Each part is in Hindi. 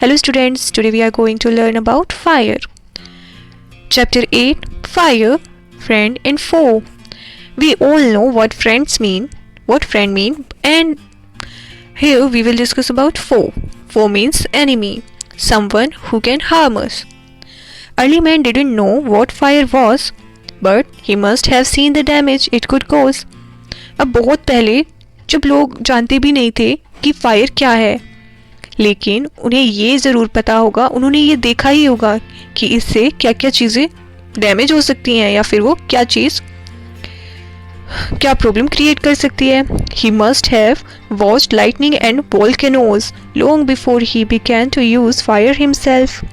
Hello students, today we are going to learn about fire. Chapter 8 Fire, Friend and Foe. We all know what friend mean, and here we will discuss about foe. Foe means enemy, someone who can harm us. Early man didn't know what fire was, but he must have seen the damage it could cause. अब बहुत पहले जब लोग जानते भी नहीं थे कि फायर क्या है, लेकिन उन्हें ये ज़रूर पता होगा, उन्होंने ये देखा ही होगा कि इससे क्या क्या चीज़ें डैमेज हो सकती हैं या फिर वो क्या चीज़ क्या प्रॉब्लम क्रिएट कर सकती है. He must have watched lightning and volcanoes long before he began to use fire himself.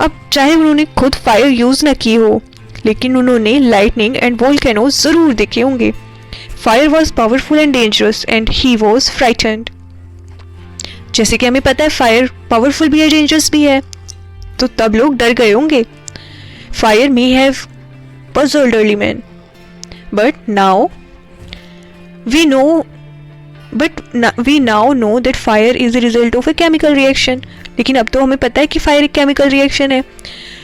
अब चाहे उन्होंने खुद फायर यूज़ ना की हो, लेकिन उन्होंने लाइटनिंग एंड वोल्केनोज ज़रूर देखे होंगे. Fire was powerful and dangerous and he was frightened. जैसे कि हमें पता है फायर पावरफुल भी है, डेंजरस भी है, तो तब लोग डर गए होंगे. Fire may have puzzled early men, but we now know that fire is the result of a chemical reaction. लेकिन अब तो हमें पता है कि फायर एक केमिकल रिएक्शन है.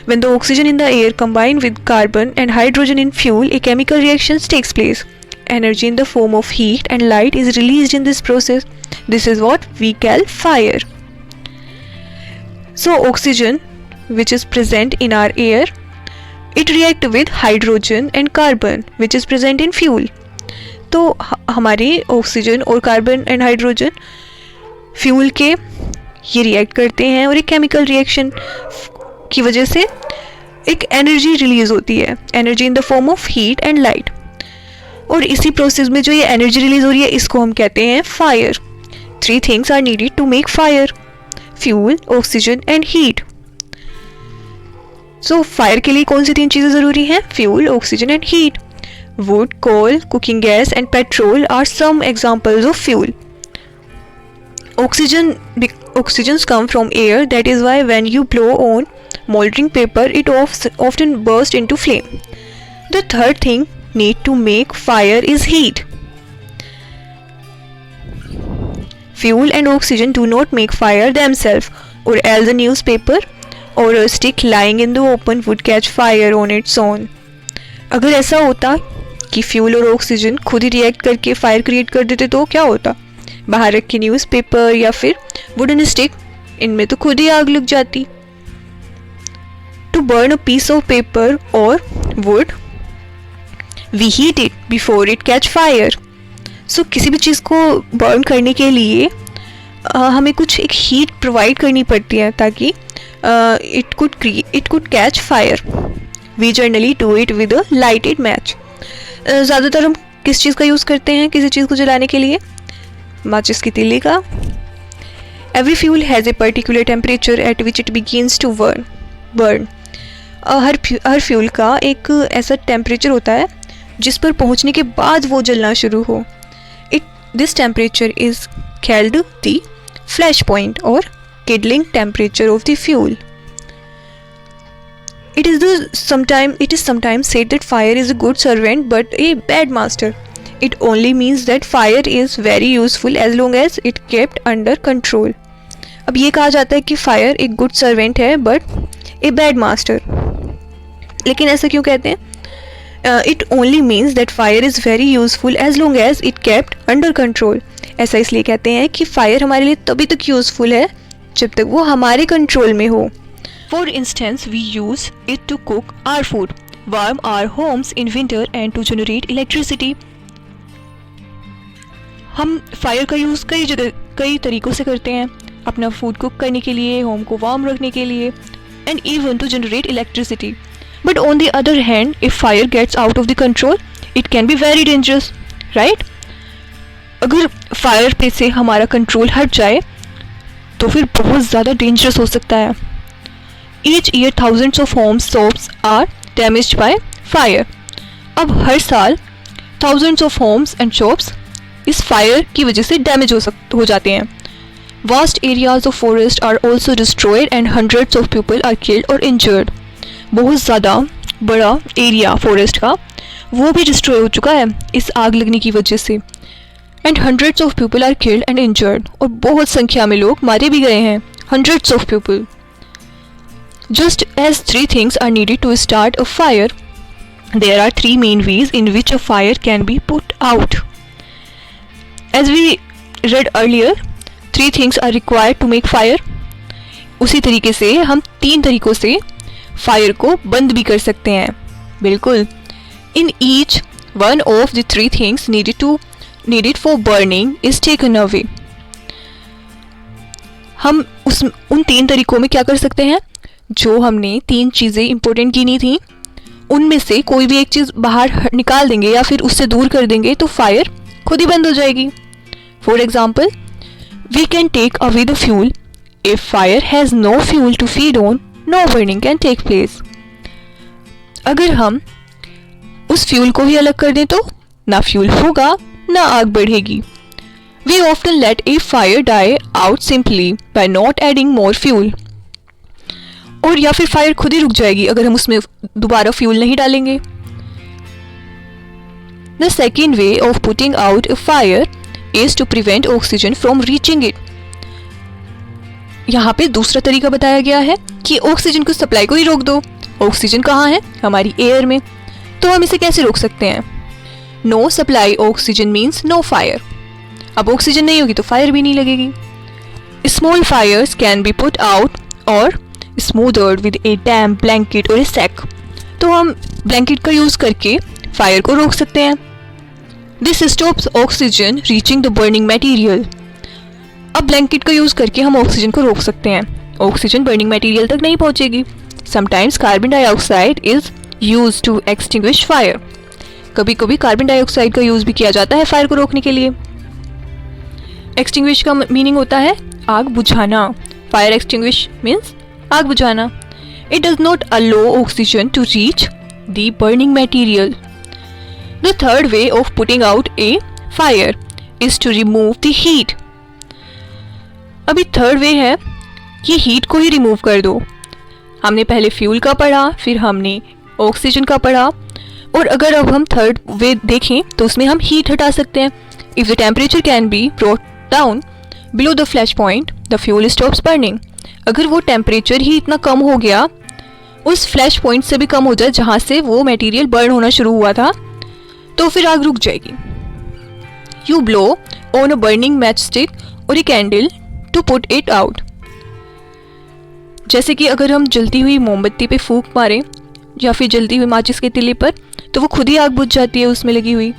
When the oxygen in the air combine with carbon and hydrogen in fuel, a chemical reaction takes place. Energy in the form of heat and light is released in this process. This is what we call fire. So oxygen, which is present in our air, it react with hydrogen and carbon, which is present in fuel. तो हमारे ऑक्सीजन और कार्बन एंड हाइड्रोजन फ्यूल के ये रिएक्ट करते हैं और एक केमिकल रिएक्शन की वजह से एक एनर्जी रिलीज होती है, energy in the form of heat and light. और इसी प्रोसेस में जो ये एनर्जी रिलीज हो रही है, इसको हम कहते हैं fire. 3 things are needed to make fire: fuel, oxygen and heat. So fire के लिए कौन सी 3 चीज़ें ज़रूरी हैं? Fuel, oxygen and heat. Wood, coal, cooking gas and petrol are some examples of fuel. Oxygens come from air, that is why when you blow on moldering paper, it often bursts into flame. The third thing need to make fire is heat. Fuel and oxygen do not make fire themselves, or else a newspaper or a stick lying in the open would catch fire on its own. अगर ऐसा होता कि फ्यूल और ऑक्सीजन खुद ही रिएक्ट करके फायर क्रिएट कर देते तो क्या होता? बाहर रखे न्यूज़पेपर या फिर वुडन स्टिक, इनमें तो खुद ही आग लग जाती. To burn a piece of paper or wood, we heat it before it catch fire. So किसी भी चीज़ को बर्न करने के लिए हमें कुछ एक हीट प्रोवाइड करनी पड़ती है ताकि it could catch fire. We generally do it with a lighted match. ज़्यादातर हम किस चीज़ का यूज़ करते हैं किसी चीज़ को जलाने के लिए? माचिस की तीली का. Every fuel has a particular temperature at which it begins to burn. Her fuel का एक ऐसा टेम्परेचर होता है जिस पर पहुंचने के बाद वो जलना शुरू हो. This temperature is called the flash point or kindling temperature of the fuel. It is sometimes said that fire is a good servant but a bad master. It only means that fire is very useful as long as it kept under control. अब ये कहा जाता है कि फायर एक गुड सर्वेंट है बट ए बैड मास्टर. लेकिन ऐसा क्यों कहते हैं? It only means that fire is very useful as long as it kept under control. ऐसा इसलिए कहते हैं कि फायर हमारे लिए तभी तक यूज़फुल है जब तक वो हमारे कंट्रोल में हो. For instance, we use it to cook our food, warm our homes in winter and to generate electricity. हम फायर का यूज़ कई तरीकों से करते हैं, अपना फूड कुक करने के लिए, होम को वार्म रखने के लिए, and even to generate electricity. But on the other hand, if fire gets out of the control, it can be very dangerous, right? अगर फायर पे से हमारा कंट्रोल हट जाए तो फिर बहुत ज़्यादा डेंजरस हो सकता है. Each year thousands of homes, shops are damaged by fire. अब हर साल thousands of homes and shops इस फायर की वजह से डैमेज हो जाते हैं. Vast areas of forest are also destroyed and hundreds of people are killed or injured. बहुत ज़्यादा बड़ा एरिया फॉरेस्ट का वो भी डिस्ट्रॉय हो चुका है इस आग लगने की वजह से. And hundreds of people are killed and injured, और बहुत संख्या में लोग मारे भी गए हैं hundreds of people. Just as three things are needed to start a fire, there are three main ways in which a fire can be put out. As we read earlier, three things are required to make fire. उसी तरीके से हम तीन तरीकों से फायर को बंद भी कर सकते हैं. बिल्कुल. In each one of the three things needed for burning is taken away. हम उन तीन तरीकों में क्या कर सकते हैं? जो हमने तीन चीज़ें इंपॉर्टेंट गिनी थी, उनमें से कोई भी एक चीज़ बाहर निकाल देंगे या फिर उससे दूर कर देंगे तो फायर खुद ही बंद हो जाएगी. For example, we can take away the fuel. If fire has no fuel to feed on, no burning can take place. अगर हम उस फ्यूल को ही अलग कर दें तो ना फ्यूल होगा ना आग बढ़ेगी. We often let a fire die out simply by not adding more fuel. और या फिर फायर खुद ही रुक जाएगी अगर हम उसमें दोबारा फ्यूल नहीं डालेंगे. The second way of putting out a fire is to prevent oxygen from reaching it. यहाँ पे दूसरा तरीका बताया गया है कि ऑक्सीजन की सप्लाई को ही रोक दो. ऑक्सीजन कहाँ है? हमारी एयर में. तो हम इसे कैसे रोक सकते हैं? No supply oxygen means no fire. अब ऑक्सीजन नहीं होगी तो फायर भी नहीं लगेगी. Small fires can be put out और smothered with A damp blanket और ए सैक. तो हम ब्लैंकेट का यूज़ करके फायर को रोक सकते हैं. This stops oxygen reaching the burning material. अब ब्लैंकेट का यूज़ करके हम ऑक्सीजन को रोक सकते हैं. ऑक्सीजन बर्निंग मटेरियल तक नहीं पहुंचेगी. Sometimes carbon dioxide is use to extinguish fire. कभी कभी कार्बन डाइऑक्साइड का यूज़ भी किया जाता है फायर को रोकने के लिए. एक्सटिंग्विश का मीनिंग होता है आग बुझाना. फायर एक्सटिंग्विश मीन्स आग बुझाना. It does not allow oxygen to reach the burning material. The third way of putting out a fire is to remove the heat. अभी थर्ड वे है कि हीट को ही रिमूव कर दो. हमने पहले फ्यूल का पढ़ा, फिर हमने ऑक्सीजन का पढ़ा, और अगर अब हम थर्ड वे देखें तो उसमें हम हीट हटा सकते हैं. If the temperature can be brought down below the flash point, the fuel stops burning. अगर वो टेम्परेचर ही इतना कम हो गया, उस फ्लैश पॉइंट से भी कम हो जाए जहाँ से वो मटेरियल बर्न होना शुरू हुआ था, तो फिर आग रुक जाएगी. You blow on a burning match stick और a candle to put it out. जैसे कि अगर हम जलती हुई मोमबत्ती पे फूंक मारें या फिर जलती हुई माचिस के तिल्ली पर, तो वो खुद ही आग बुझ जाती है उसमें लगी हुई.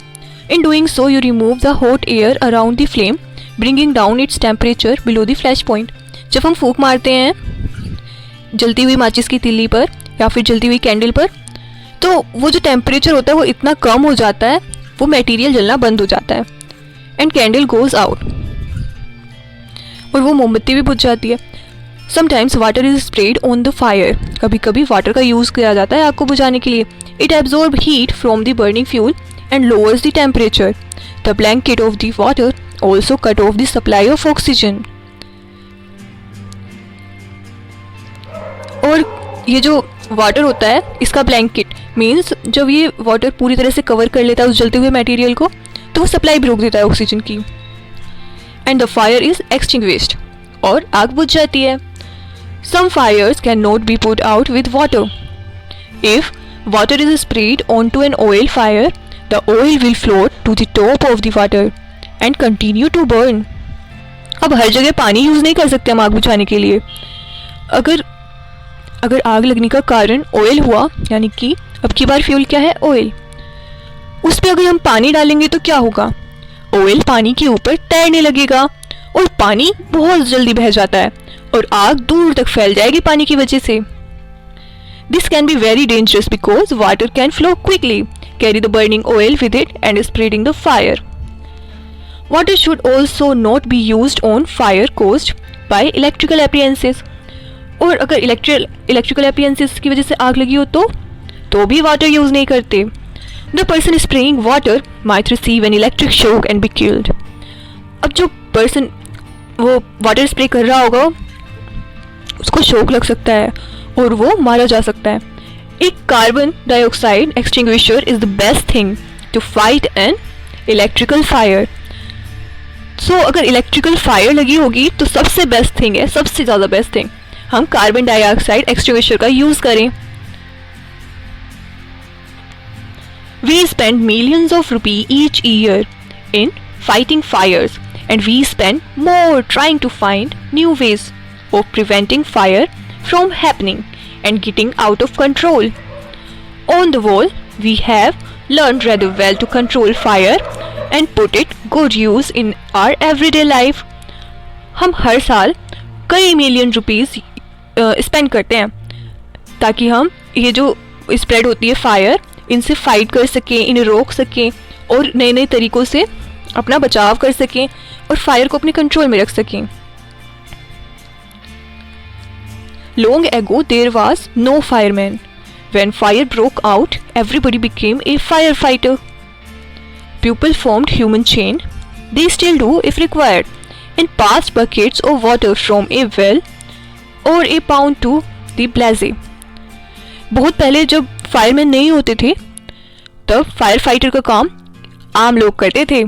In doing so you remove the hot air around the flame, bringing down its temperature below the flash point. जब हम फूंक मारते हैं जलती हुई माचिस की तिल्ली पर या फिर जलती हुई कैंडल पर, तो वो जो टेम्परेचर होता है वो इतना कम हो जाता है, वो मटेरियल जलना बंद हो जाता है. एंड कैंडल गोज आउट, और वो मोमबत्ती भी बुझ जाती है. Sometimes water is spread on the fire. कभी कभी वाटर का यूज़ किया जाता है आग को बुझाने के लिए. It absorb heat from the burning fuel and lowers the temperature. The blanket of the water also cut off the supply of oxygen. और ये जो वाटर होता है, इसका ब्लैंकेट मीन्स जब ये वाटर पूरी तरह से कवर कर लेता है उस जलते हुए मटेरियल को, तो वो सप्लाई भी रोक देता है ऑक्सीजन की. And the fire is extinguished, और आग बुझ जाती है. Some fires can not be put out with water. If water is spread on to an oil fire, the oil will float to the top of the water and continue to burn. अब हर जगह पानी यूज़ नहीं कर सकते हम आग बुझाने के लिए. अगर आग लगने का कारण ऑयल हुआ, यानी कि अब की बार फ्यूल क्या है? ऑयल. उस पर अगर हम पानी डालेंगे तो क्या होगा? ऑयल पानी के ऊपर तैरने लगेगा और पानी बहुत जल्दी बह जाता है और आग दूर तक फैल जाएगी पानी की वजह से. This can be very dangerous because water can flow quickly, carry the burning oil with it and spreading the fire. Water should also not be used on fire caused by electrical appliances. और अगर इलेक्ट्रिकल एप्लायंसेस की वजह से आग लगी हो तो भी वाटर यूज़ नहीं करते. The person spraying water might receive an electric shock and be killed. अब जो पर्सन वो वाटर स्प्रे कर रहा होगा उसको शॉक लग सकता है और वो मारा जा सकता है. एक carbon dioxide extinguisher is the best thing to fight an electrical fire. So अगर इलेक्ट्रिकल फायर लगी होगी तो सबसे बेस्ट थिंग है, सबसे ज़्यादा बेस्ट थिंग, हम कार्बन डाइऑक्साइड एक्सटिंग्विशर का यूज़ करें। We spend millions of rupees each year in fighting fires, and we spend more trying to find new ways of preventing fire from happening and getting out of control. On the whole, we have learned rather well to control fire and put it good use in our everyday life. हम हर साल कई मिलियन रुपीस स्पेंड करते हैं ताकि हम ये जो स्प्रेड होती है फायर, इनसे फाइट कर सकें, इन्हें रोक सकें और नए नए तरीक़ों से अपना बचाव कर सकें और फायर को अपने कंट्रोल में रख सकें। Long ago there was no fireman. When fire broke out, everybody became a firefighter. People formed human chain, they still do if required, and passed buckets of water from a well or a pound to the blaze. बहुत पहले जब फायरमैन नहीं होते थे तब फायर फाइटर का काम आम लोग करते थे।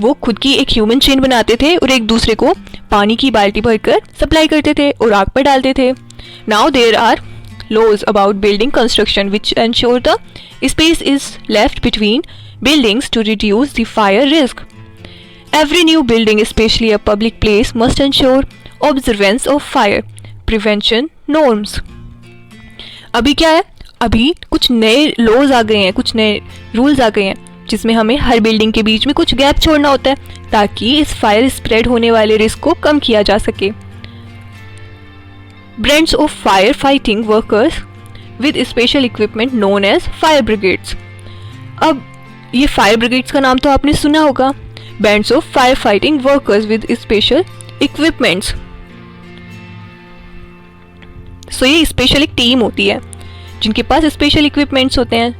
वो खुद की एक ह्यूमन चेन बनाते थे और एक दूसरे को पानी की बाल्टी भरकर सप्लाई करते थे और आग पर डालते थे। Now there are laws about building construction which ensure the space is left between buildings to reduce the fire risk. Every new building, especially a public place, must ensure observance of fire prevention norms. अभी क्या है, अभी कुछ नए लॉज आ गए हैं, कुछ नए रूल्स आ गए हैं जिसमें हमें हर बिल्डिंग के बीच में कुछ गैप छोड़ना होता है ताकि इस फायर स्प्रेड होने वाले रिस्क को कम किया जा सके। Brands of fire fighting workers with special equipment known as fire brigades. अब ये फायर ब्रिगेड्स का नाम तो आपने सुना होगा, bands of fire fighting workers with special equipments. So ये स्पेशल एक टीम होती है जिनके पास स्पेशल इक्विपमेंट्स होते हैं।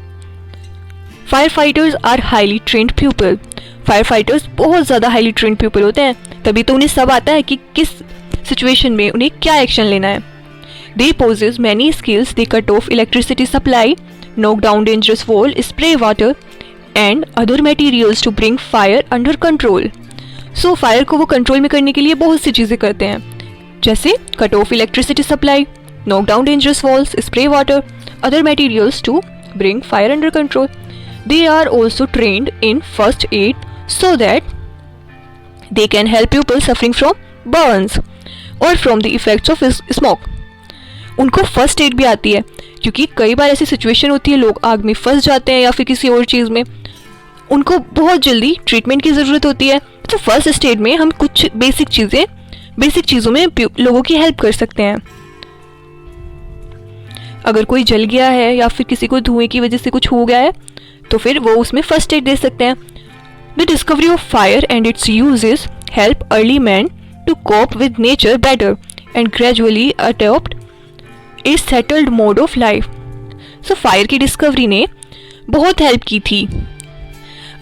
Fire fighters are highly trained people. Fire fighters बहुत ज़्यादा हाईली ट्रेंड पीपल होते हैं, तभी तो उन्हें सब आता है कि किस सिचुएशन में उन्हें क्या एक्शन लेना है। They possess many skills, they cut off electricity supply, knock down dangerous wall, spray water and other materials to bring fire under control. So fire को वो कंट्रोल में करने के लिए बहुत सी चीज़ें करते हैं, जैसे cut off electricity supply, knock down dangerous walls, spray water, other materials to bring fire under control. They are also trained in first aid so that they can help people suffering from burns or from the effects of smoke. उनको फर्स्ट एड भी आती है क्योंकि कई बार ऐसी सिचुएशन होती है, लोग आग में फंस जाते हैं या फिर किसी और चीज़ में, उनको बहुत जल्दी ट्रीटमेंट की ज़रूरत होती है। तो फर्स्ट स्टेज में हम कुछ बेसिक चीज़ों में लोगों की हेल्प कर सकते हैं। अगर कोई जल गया है या फिर किसी को धुएं की वजह से कुछ हो गया है तो फिर वो उसमें फर्स्ट एड दे सकते हैं। The discovery of fire and its uses help early man to cope with nature better and gradually adopt a settled mode of life. So fire की डिस्कवरी ने बहुत हेल्प की थी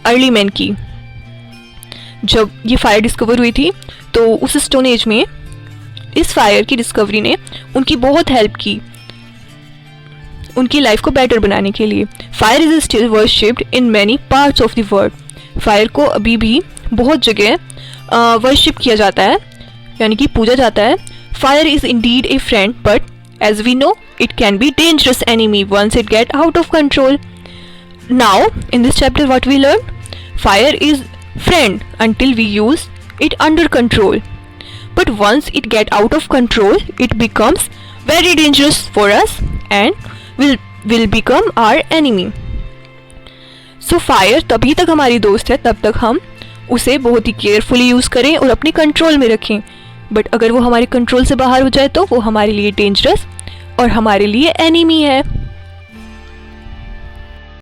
अर्ली मैन की। जब ये फायर डिस्कवर हुई थी तो उस स्टोन एज में इस फायर की डिस्कवरी ने उनकी बहुत हेल्प की उनकी लाइफ को बेटर बनाने के लिए। Fire is still worshipped in many parts of the world. Fire को अभी भी बहुत जगह वर्शिप किया जाता है, यानी कि पूजा जाता है। Fire is indeed a friend but as we know it can be dangerous enemy once it get out of control. Now in this chapter what we learn, fire is friend until we use it under control, but once it get out of control it becomes very dangerous for us and will become our enemy. So fire तभी तक हमारी दोस्त है तब तक हम उसे बहुत ही केयरफुली यूज़ करें और अपने कंट्रोल में रखें, बट अगर वो हमारे कंट्रोल से बाहर हो जाए तो वो हमारे लिए डेंजरस और हमारे लिए एनिमी है।